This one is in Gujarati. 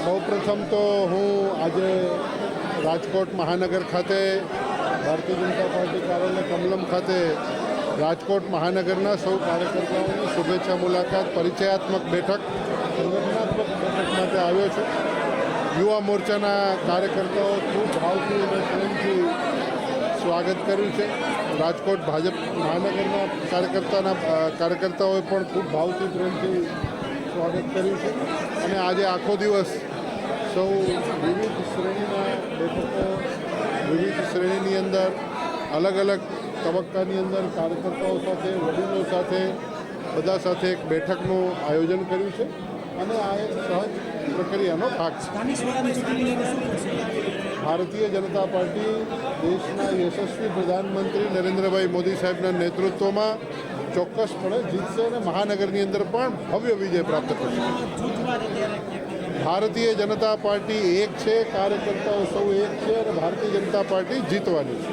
સૌપ્રથમ તો હું આજે રાજકોટ મહાનગર ખાતે ભારતીય જનતા પાર્ટી કાર્યાલય કમલમ ખાતે રાજકોટ મહાનગરના સૌ કાર્યકર્તાઓની શુભેચ્છા મુલાકાત પરિચયાત્મક બેઠક સંગઠનાત્મક બેઠક માટે આવ્યો છું. યુવા મોરચાના કાર્યકર્તાઓ ખૂબ ભાવથી અને પ્રેમથી સ્વાગત કર્યું છે. રાજકોટ ભાજપ મહાનગરના કાર્યકર્તાઓએ પણ ખૂબ ભાવથી પ્રેમથી સ્વાગત કર્યું છે. અને આજે આખો દિવસ સૌ વિવિધ શ્રેણીના બેઠકો વિવિધ શ્રેણીની અંદર અલગ અલગ તબક્કાની અંદર કાર્યકર્તાઓ સાથે વડીલો સાથે બધા સાથે એક બેઠકનું આયોજન કર્યું છે અને આ એક સહજ પ્રક્રિયાનો ભાગ છે. ભારતીય જનતા પાર્ટી દેશના યશસ્વી પ્રધાનમંત્રી નરેન્દ્રભાઈ મોદી સાહેબના નેતૃત્વમાં ચોક્કસપણે જીતશે અને મહાનગરની અંદર પણ ભવ્ય વિજય પ્રાપ્ત કરશે. ભારતીય જનતા પાર્ટી એક છે, કાર્યકર્તાઓ સૌ એક છે અને ભારતીય જનતા પાર્ટી જીતવાની છે.